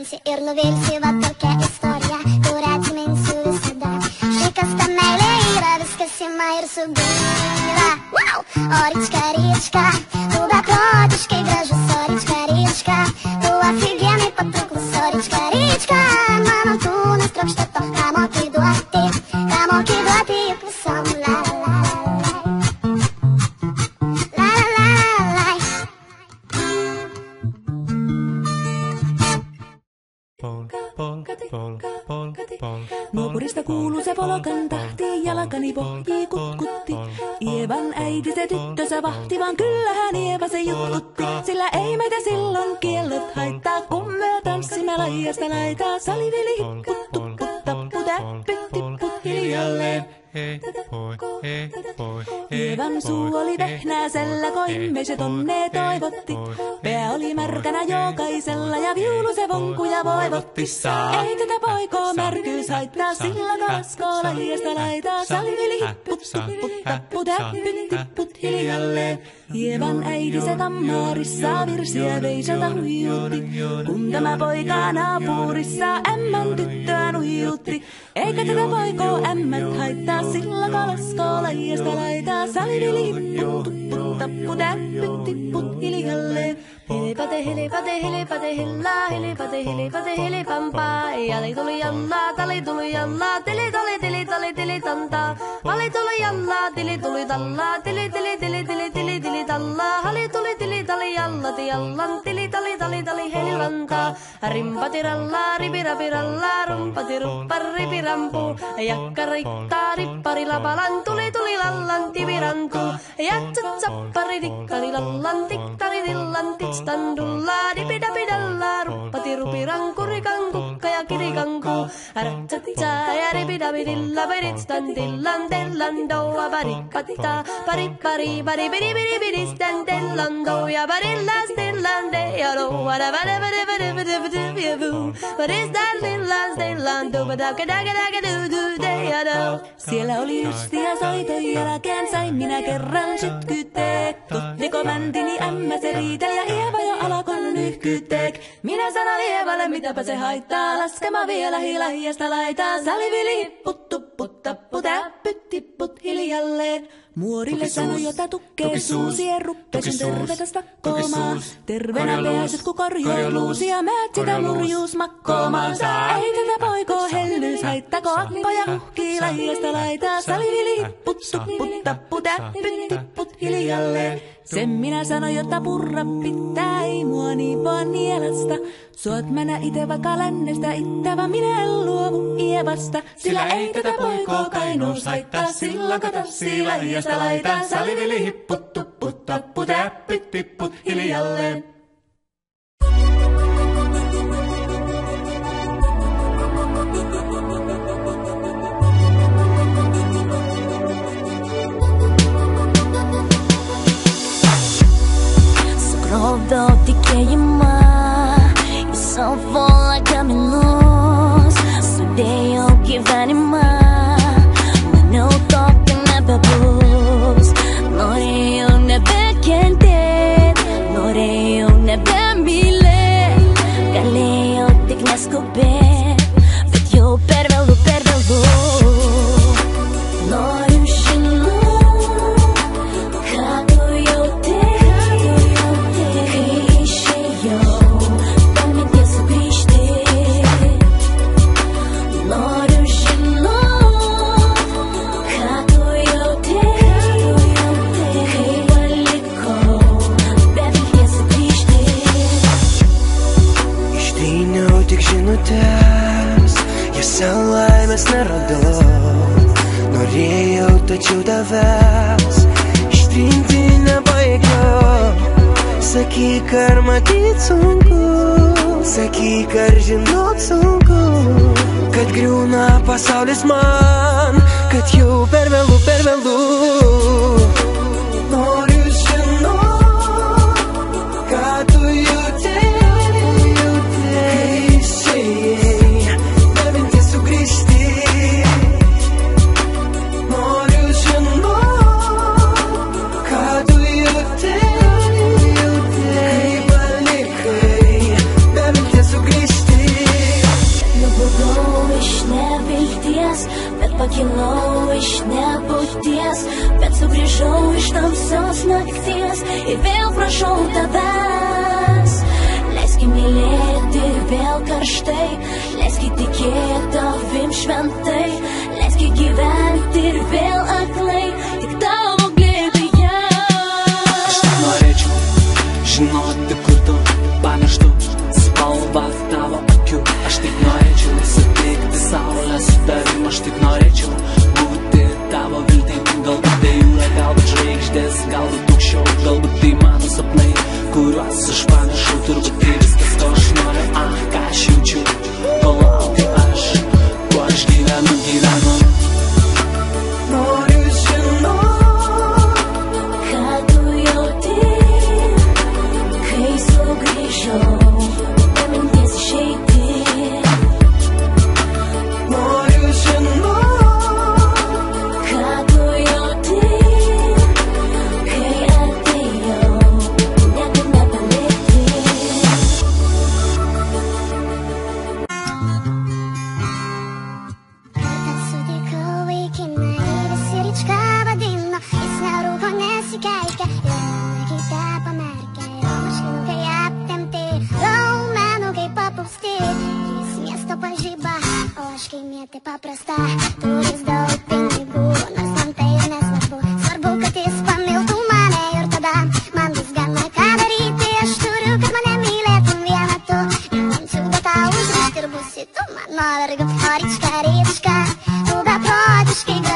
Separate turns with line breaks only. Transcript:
Vilsi ir nuvilsi, va tokia istorija, kurią atsiminsiu visada. Štai kas ta meilė yra, viskas ima ir subyra. Wow! O ryčka, ryčka, tu beprotiškai gražus, o ryčka, ryčka, tu aфиgenai patrauklus, o ryčka, ryčka, mano kūnas trokšta to, ką moki duoti, juk visom la la la.
Nuopurista kuuluu se polokan tahti, jalkani pohjii kutkutti. Ievan äiti se tyttönsä vahti, vaan kyllähän Ieva se jutkutti. Sillä ei meitä silloin kiellot haittaa, kun me tanssimme laijasta laitaa. Salivili hipput, tupput, tapput, äppyt, tipput hiljalleen.
Hei poi.
Ievan suu oli vehnäisellä, koimme se tonne toivotti. Pää oli märkänä jokaisella ja viulu se vonkuja voivotti. Ei tätä poikoo märkyys haittaa, sillä kalaskoo laijasta laitaa. Salivili hipput, tupput, tapput, äppyt, tipput hiljalleen. Ievan äiti se kammarissa virsiä veiseltä huijutti. Kun tämä poika naapurissa ämmän tyttöä nuijutti. Eikä tätä poikoo ämmät haittaa, sillä kalaskoo laijasta laitaa. Salivili hipput, tupput, tapput, äppyt, tipput hiljalleen. Helepate, helepate, helepate, hellaa, helepate, helepate, helepampaa. Jali tuli jallaa, tali tuli jallaa, tili tali, tili tali, tili tantaa. Hali tuli jallaa, tili tuli tallaa, tili tili tili tili tili tili tallaa. Hali tuli tili tali jallati jallan, tili tali tali tali helirantaa. Rimpati rallaa, ripirapi rallaa, rumpati ruppa ripirampu. Jakka rikkaa, rippari lapalan, tuli tuli lallan, tivirantu. Jatsat sappari tikkari lallan, tikkari tillan, tikstandullaa, dipidapidallaa, ruppati rupiranku, rikanku, ja kirikanku. Ratsatsaa ja ripidapidilla, piritstan tillan, tellan doua, parippatta, paripari, paripidipidipidistan, tellan doua, parillas, tillan, deja doua, siellä oli ystiä soiton jälkeen, sain minä kerran sytkyteek. Tuttiko mäntini ämmä se riiteli ja Ieva jo alakon nyhkyteek. Minä sanon Ievalle, mitäpä se haittaa, laskema vielä hilahiasta laitaa. Salivili hipput, tupput, tapput, äppyt, tipput hiljalleen. Muorille sanoi, jota tukkee suusien ruppesin tervetäs vakkoomaan. Terveenä pääset, kun korjoiluusi ja määt sitä murjuus makkoomaan. Ei tätä poikoo hellyys haittako, akkoja muhkii laijasta laitaa. Salivili hipput, tupput, tapput, äppyt, tipput hiljalleen. Sen minä sanoin, jotta purra pitää, ei mua niin vaan nielasta. Suot mennä ite vaikka lännestä ittä, vaan minä en luovu Ievasta. Sillä ei tätä poikoo kainuus haittaa, silloin katossii laijasta laitaa. Salivili hipput, tupput, tapput, äppyt, tipput hiljalleen.
Although tikejima, you're so full like coming loose. So they all give anima, no talking about booze. No they all never can dead, no they all never mile. Galeo tignas cobe, but yo pervelu. No you should know, kato yo te.
Laimės neradau, norėjau, tačiau tavęs ištrinti nepajėgiau. Sakyk, ar matyt sunku, sakyk, ar žinot sunku, kad griūna pasaulis man, kad jau per vėlu, per vėlu. Noriu žinot, ką tu jautei, kai išėjai. Sugrįžti
iš nebūties, bet sugrįžau iš tamsios nakties ir vėl prašau tavęs. Leiski mylėti vėl karštai, leiski tikėti tavim šventai, leiski gyventi ir vėl aklai, tik tavo glėbyje.
Aš tik norėčiau žinoti, kur tu, pamirštu spalvą tavo akių. Aš tik norėčiau sutikti saulę su tavim, aš tik norėčiau būti tavo viltim. Galbūt tai jūra, galbūt žvaigždės, galbūt aukščiau, galbūt tai mano sapnai, kuriuos aš pamiršau. Turbūt tai viskas, ko aš noriu, ką aš jaučiu, ko laukiu aš, kuo aš gyvenu.
Noriu žinot,
Ką tu jauti, kai sugrįžau, be minties išeiti.
noriu žinot,
Ką tu jauti, kai atėjau, niekad nepalikti.
Kartą sutikau vaikiną ir įsiričką vadino, jis nerūko nesikeikia ir mane kitą pamerkia. Jo maškinukai aptempti, raumenukai papūsti, jis miesto pažyba, o aš kaimietė paprasta. Turis daug pinigų, nors man tai ir nesvarbu. Svarbu, kad jis pamiltų mane ir tada man bus gana ką daryti. Aš turiu, kad mane mylėtum vieną tu, ir imsiu tau užrišti ir būsi tu mano verga. O ryčka, ryčka, tu beprotiškai graži.